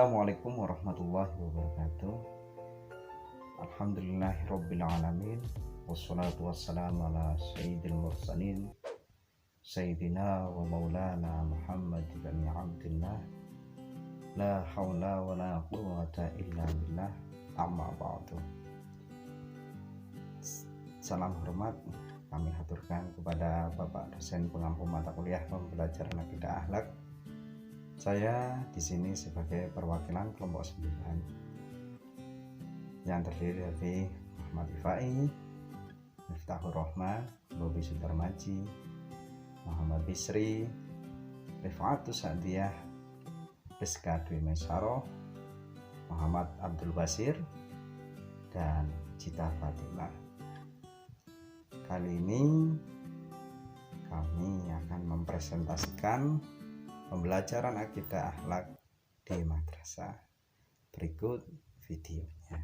Assalamualaikum warahmatullahi wabarakatuh. Alhamdulillahirrabbilalamin. Wassalatu wassalamu ala sayyidil mursalin Sayyidina wa maulana Muhammad ibn Abdillah. La hawla wa la quwwata illa billah. Amma ba'du. Salam hormat kami haturkan kepada Bapak dosen pengampu mata kuliah pembelajaran akidah akhlak. Saya di sini sebagai perwakilan kelompok 9 yang terdiri dari Muhammad Ifai, Miftahur Rahman, Bobi Sudarmaji, Muhammad Bisri, Rifatus Sa'diyah, Rizka Dwi Mesaro, Muhammad Abdul Basir, dan Cita Fatimah. Kali ini kami akan mempresentasikan pembelajaran akidah akhlak di madrasah. Berikut videonya.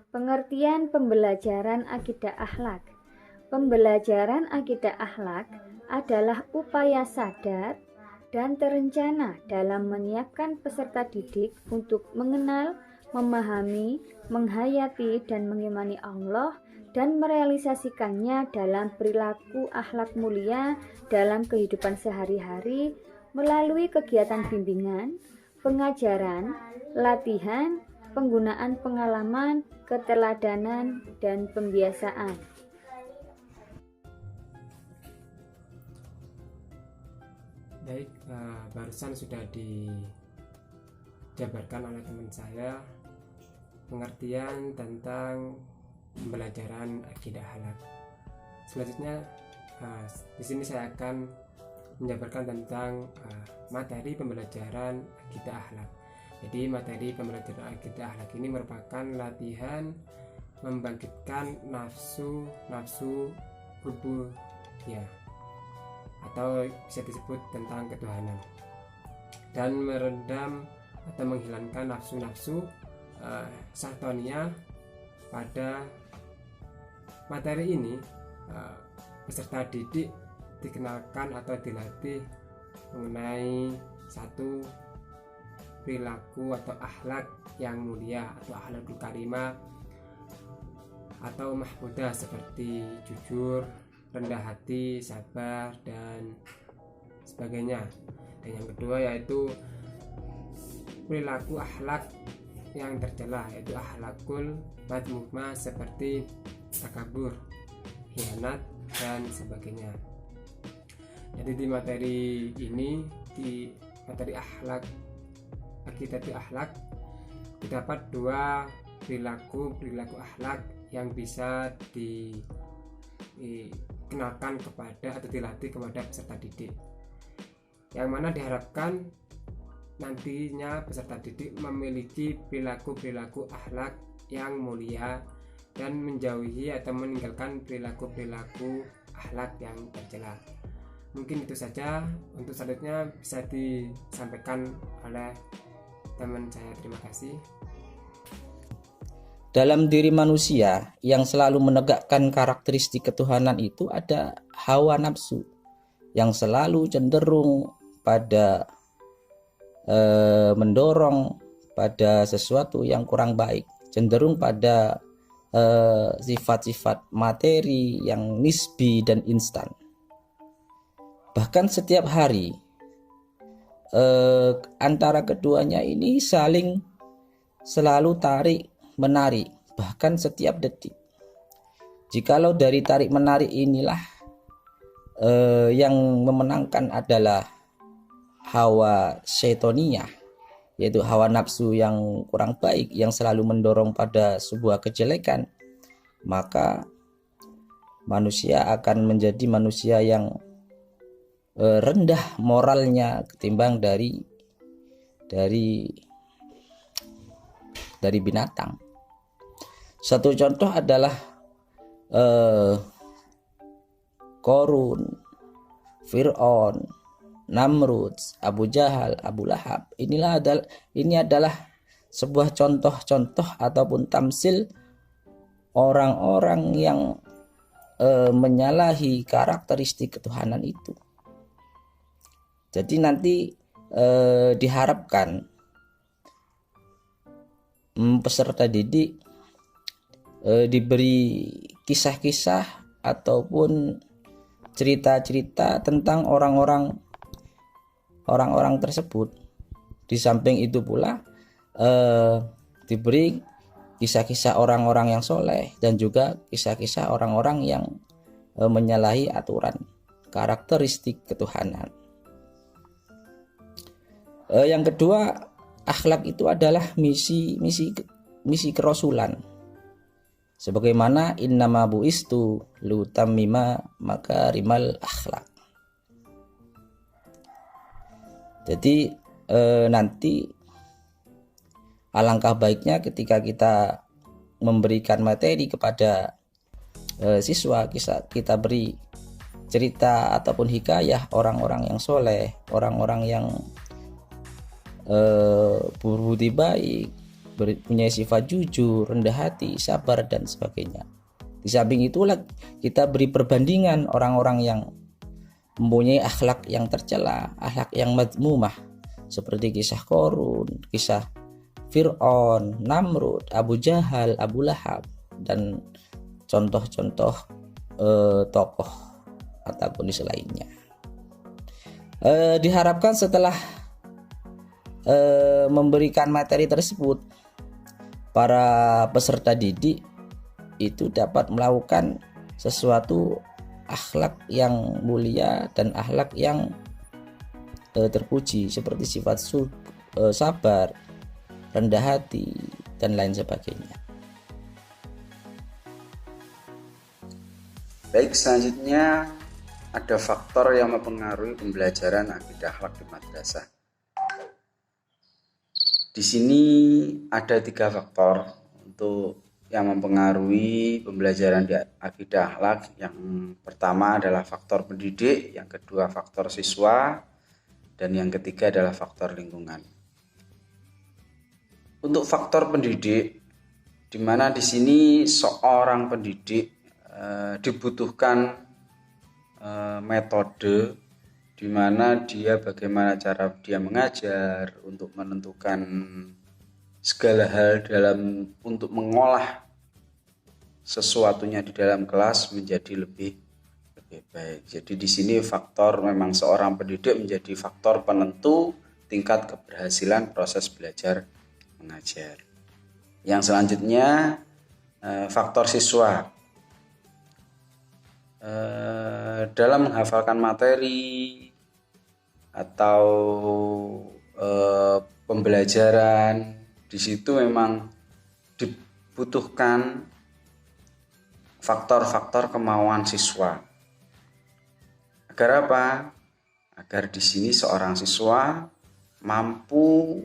Pengertian pembelajaran akidah akhlak. Pembelajaran akidah akhlak adalah upaya sadar dan terencana dalam menyiapkan peserta didik untuk mengenal, memahami, menghayati, dan mengimani Allah dan merealisasikannya dalam perilaku akhlak mulia dalam kehidupan sehari-hari melalui kegiatan bimbingan, pengajaran, latihan, penggunaan pengalaman, keteladanan, dan pembiasaan. Baik, barusan sudah dijabarkan oleh teman saya pengertian tentang pembelajaran akidah akhlak. Selanjutnya di sini saya akan menjabarkan tentang materi pembelajaran akidah akhlak. Jadi materi pembelajaran akidah akhlak ini merupakan latihan membangkitkan nafsu rububiyah atau bisa disebut tentang ketuhanan dan meredam atau menghilangkan nafsu-nafsu syaitaniyah. Pada materi ini peserta didik dikenalkan atau dilatih mengenai satu perilaku atau akhlak yang mulia atau akhlakul karimah atau mahmudah seperti jujur, rendah hati, sabar, dan sebagainya. Dan yang kedua yaitu perilaku akhlak yang tercela, yaitu akhlakul madmumah seperti takabur, khianat, dan sebagainya. Jadi di materi ini, di materi akhlak akidah akhlak, terdapat dua perilaku akhlak yang bisa dikenalkan kepada atau dilatih kepada peserta didik, yang mana diharapkan nantinya peserta didik memiliki perilaku akhlak yang mulia dan menjauhi atau meninggalkan perilaku akhlak yang tercela. Mungkin itu saja. Untuk selanjutnya bisa disampaikan oleh teman saya. Terima kasih. Dalam diri manusia yang selalu menegakkan karakteristik ketuhanan itu ada hawa nafsu yang selalu cenderung pada mendorong pada sesuatu yang kurang baik, cenderung pada sifat-sifat materi yang nisbi dan instan. Bahkan setiap hari antara keduanya ini saling selalu tarik menarik, bahkan setiap detik. Jikalau dari tarik menarik inilah yang memenangkan adalah hawa syaitoniyah, yaitu hawa nafsu yang kurang baik yang selalu mendorong pada sebuah kejelekan, maka manusia akan menjadi manusia yang rendah moralnya ketimbang dari binatang. Satu contoh adalah Korun, Fir'aun, Namrud, Abu Jahal, Abu Lahab. Ini adalah sebuah contoh-contoh ataupun tamsil orang-orang yang menyalahi karakteristik ketuhanan itu. Jadi nanti diharapkan peserta didik diberi kisah-kisah ataupun cerita-cerita tentang orang-orang tersebut. Di samping itu pula diberi kisah-kisah orang-orang yang soleh dan juga kisah-kisah orang-orang yang menyalahi aturan karakteristik ketuhanan. Yang kedua, akhlak itu adalah misi kerasulan. Sebagaimana innama buistu lutammima makarimal akhlak. Jadi nanti alangkah baiknya ketika kita memberikan materi kepada siswa, kita beri cerita ataupun hikayah orang-orang yang soleh, orang-orang yang berbudi baik, punya sifat jujur, rendah hati, sabar dan sebagainya. Di samping itulah kita beri perbandingan orang-orang yang mempunyai akhlak yang tercela, akhlak yang madmumah, seperti kisah Qarun, kisah Fir'aun, Namrud, Abu Jahal, Abu Lahab, dan contoh-contoh tokoh ataupun lainnya. Diharapkan setelah memberikan materi tersebut, para peserta didik itu dapat melakukan sesuatu akhlak yang mulia dan akhlak yang terpuji, seperti sifat sabar, rendah hati, dan lain sebagainya. Baik, selanjutnya ada faktor yang mempengaruhi pembelajaran akidah akhlak di madrasah. Di sini ada 3 faktor untuk yang mempengaruhi pembelajaran di akidah akhlak. Yang pertama adalah faktor pendidik, yang kedua faktor siswa, dan yang ketiga adalah faktor lingkungan. Untuk faktor pendidik, di mana di sini seorang pendidik dibutuhkan metode di mana dia bagaimana cara dia mengajar untuk menentukan segala hal untuk mengolah sesuatunya di dalam kelas menjadi lebih baik. Jadi di sini faktor memang seorang pendidik menjadi faktor penentu tingkat keberhasilan proses belajar mengajar. Yang selanjutnya faktor siswa. Dalam menghafalkan materi atau pembelajaran, di situ memang dibutuhkan faktor-faktor kemauan siswa. Agar apa? Agar di sini seorang siswa mampu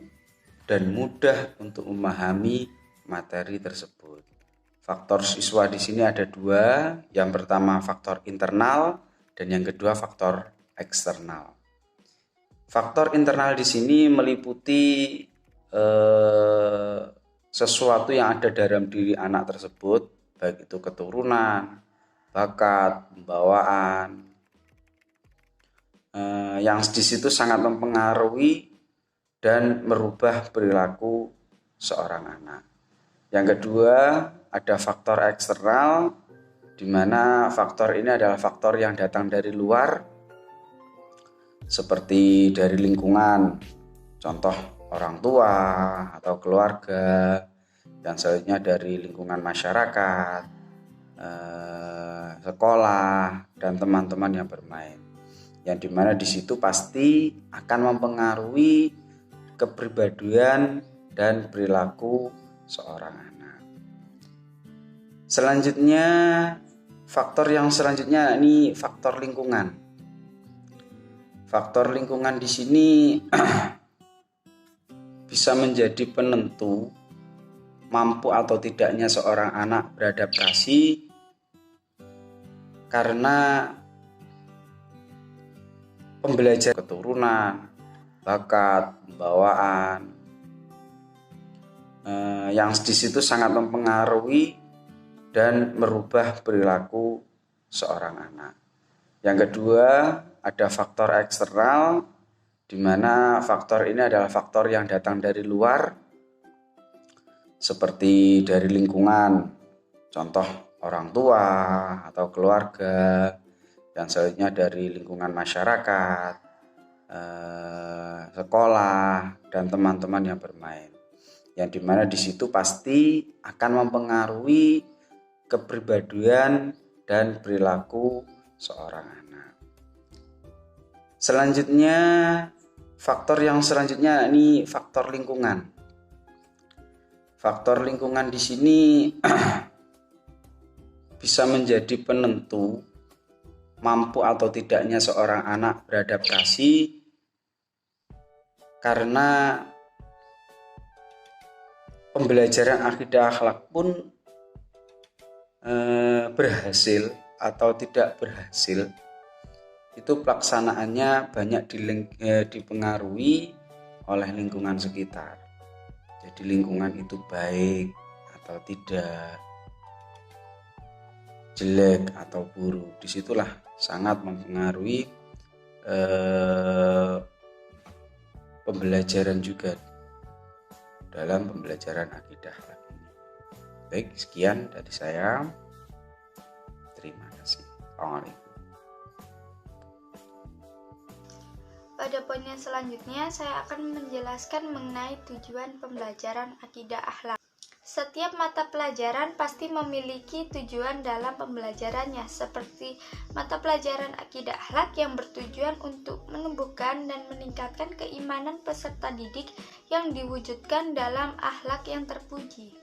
dan mudah untuk memahami materi tersebut. Faktor siswa di sini ada 2. Yang pertama faktor internal dan yang kedua faktor eksternal. Faktor internal di sini meliputi sesuatu yang ada dalam diri anak tersebut, baik itu keturunan, bakat, pembawaan, yang di situ sangat mempengaruhi dan merubah perilaku seorang anak. Yang kedua ada faktor eksternal, di mana faktor ini adalah faktor yang datang dari luar, seperti dari lingkungan, contoh orang tua atau keluarga, dan selanjutnya dari lingkungan masyarakat, sekolah, dan teman-teman yang bermain. Yang dimana di situ pasti akan mempengaruhi kepribadian dan perilaku seorang anak. Selanjutnya, faktor yang selanjutnya ini faktor lingkungan. Faktor lingkungan di sini bisa menjadi penentu mampu atau tidaknya seorang anak beradaptasi, karena pembelajaran keturunan, bakat, pembawaan, yang di situ sangat mempengaruhi dan merubah perilaku seorang anak. Yang kedua ada faktor eksternal, di mana faktor ini adalah faktor yang datang dari luar, seperti dari lingkungan, contoh orang tua atau keluarga, dan selanjutnya dari lingkungan masyarakat, sekolah, dan teman-teman yang bermain, yang dimana di situ pasti akan mempengaruhi kepribadian dan perilaku seorang anak. Selanjutnya, faktor yang selanjutnya ini faktor lingkungan. Faktor lingkungan di sini bisa menjadi penentu mampu atau tidaknya seorang anak beradaptasi, karena pembelajaran akidah akhlak pun berhasil atau tidak berhasil itu pelaksanaannya banyak dipengaruhi oleh lingkungan sekitar. Jadi lingkungan itu baik atau tidak, jelek atau buruk, disitulah sangat mempengaruhi pembelajaran juga dalam pembelajaran akidah akhlak ini. Baik, sekian dari saya. Terima kasih. Assalamualaikum. Pada poin yang selanjutnya, saya akan menjelaskan mengenai tujuan pembelajaran akidah akhlak. Setiap mata pelajaran pasti memiliki tujuan dalam pembelajarannya, seperti mata pelajaran akidah akhlak yang bertujuan untuk menumbuhkan dan meningkatkan keimanan peserta didik yang diwujudkan dalam akhlak yang terpuji.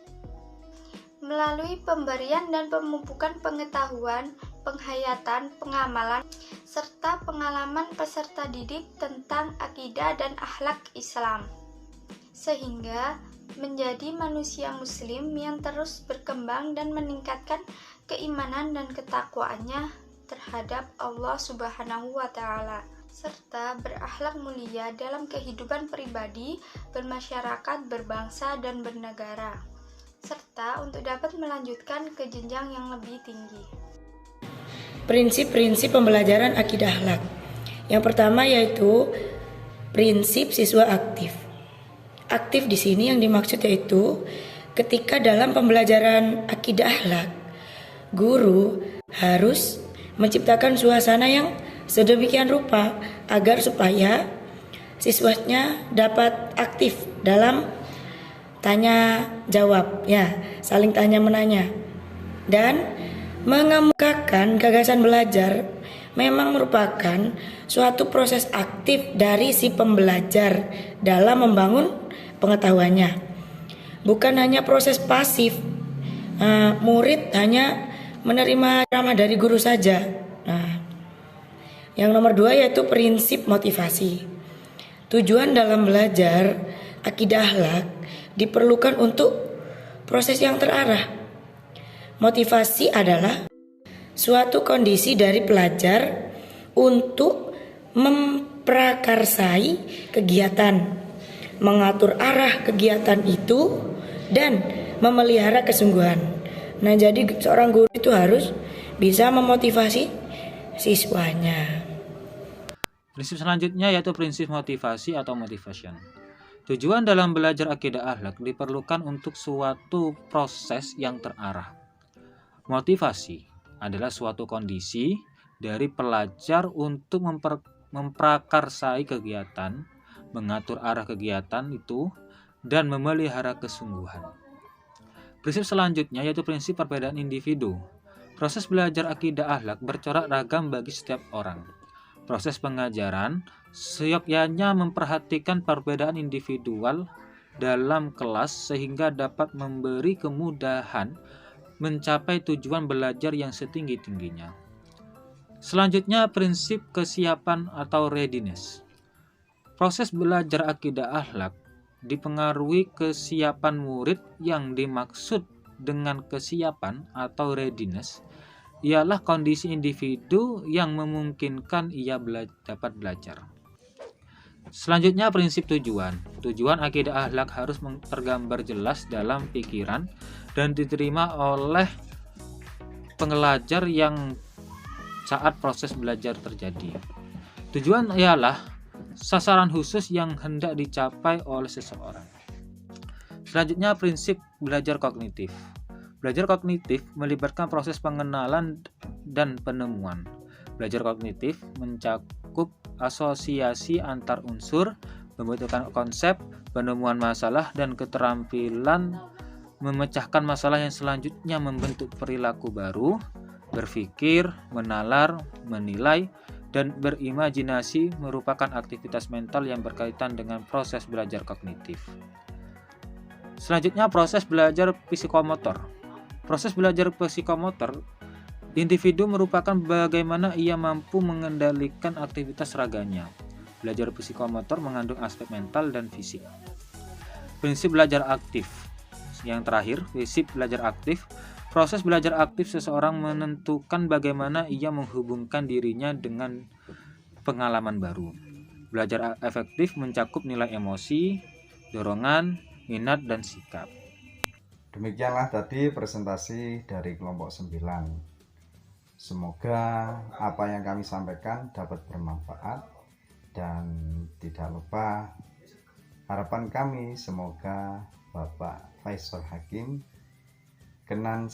Melalui pemberian dan pemupukan pengetahuan, penghayatan, pengamalan, serta pengalaman peserta didik tentang akidah dan akhlak Islam, sehingga menjadi manusia muslim yang terus berkembang dan meningkatkan keimanan dan ketakwaannya terhadap Allah Subhanahu wa Ta'ala, serta berakhlak mulia dalam kehidupan pribadi, bermasyarakat, berbangsa, dan bernegara, serta untuk dapat melanjutkan ke jenjang yang lebih tinggi. Prinsip-prinsip pembelajaran akidah akhlak. Yang pertama yaitu prinsip siswa aktif. Aktif di sini yang dimaksud yaitu ketika dalam pembelajaran akidah akhlak, guru harus menciptakan suasana yang sedemikian rupa agar supaya siswanya dapat aktif dalam tanya jawab, ya, saling tanya menanya, dan mengemukakan gagasan belajar memang merupakan suatu proses aktif dari si pembelajar dalam membangun pengetahuannya. Bukan hanya proses pasif, murid hanya menerima ceramah dari guru saja. Nah, yang nomor 2 yaitu prinsip motivasi. Tujuan dalam belajar akidah akhlak diperlukan untuk proses yang terarah. Motivasi adalah suatu kondisi dari pelajar untuk memprakarsai kegiatan, mengatur arah kegiatan itu, dan memelihara kesungguhan. Nah, jadi seorang guru itu harus bisa memotivasi siswanya. Prinsip selanjutnya yaitu prinsip motivasi atau motivation. Tujuan dalam belajar akidah akhlak diperlukan untuk suatu proses yang terarah. Motivasi adalah suatu kondisi dari pelajar untuk memprakarsai kegiatan, mengatur arah kegiatan itu, dan memelihara kesungguhan. Prinsip selanjutnya yaitu prinsip perbedaan individu. Proses belajar akidah akhlak bercorak ragam bagi setiap orang. Proses pengajaran seyogyanya memperhatikan perbedaan individual dalam kelas sehingga dapat memberi kemudahan mencapai tujuan belajar yang setinggi-tingginya. Selanjutnya, prinsip kesiapan atau readiness. Proses belajar akidah akhlak dipengaruhi kesiapan murid. Yang dimaksud dengan kesiapan atau readiness ialah kondisi individu yang memungkinkan ia dapat belajar. Selanjutnya, prinsip tujuan. Tujuan akidah akhlak harus tergambar jelas dalam pikiran dan diterima oleh pembelajar yang saat proses belajar terjadi. Tujuan ialah sasaran khusus yang hendak dicapai oleh seseorang. Selanjutnya, prinsip belajar kognitif. Belajar kognitif melibatkan proses pengenalan dan penemuan. Belajar kognitif mencakup asosiasi antar unsur, pembentukan konsep, penemuan masalah, dan keterampilan memecahkan masalah yang selanjutnya membentuk perilaku baru, berpikir, menalar, menilai, dan berimajinasi merupakan aktivitas mental yang berkaitan dengan proses belajar kognitif. Selanjutnya, proses belajar psikomotor. Proses belajar psikomotor individu merupakan bagaimana ia mampu mengendalikan aktivitas raganya. Belajar psikomotor mengandung aspek mental dan fisik. Prinsip belajar aktif. Yang terakhir, prinsip belajar aktif. Proses belajar aktif seseorang menentukan bagaimana ia menghubungkan dirinya dengan pengalaman baru. Belajar efektif mencakup nilai emosi, dorongan, minat, dan sikap. Demikianlah tadi presentasi dari kelompok 9. Semoga apa yang kami sampaikan dapat bermanfaat, dan tidak lupa harapan kami semoga Bapak Faisal Hakim berkenan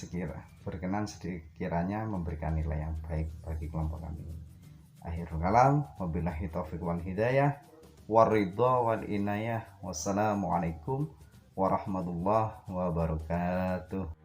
sekiranya memberikan nilai yang baik bagi kelompok kami. Akhirul kalam, wabillahi taufiq wal hidayah, waridha wal inayah. Wassalamualaikum warahmatullahi wabarakatuh.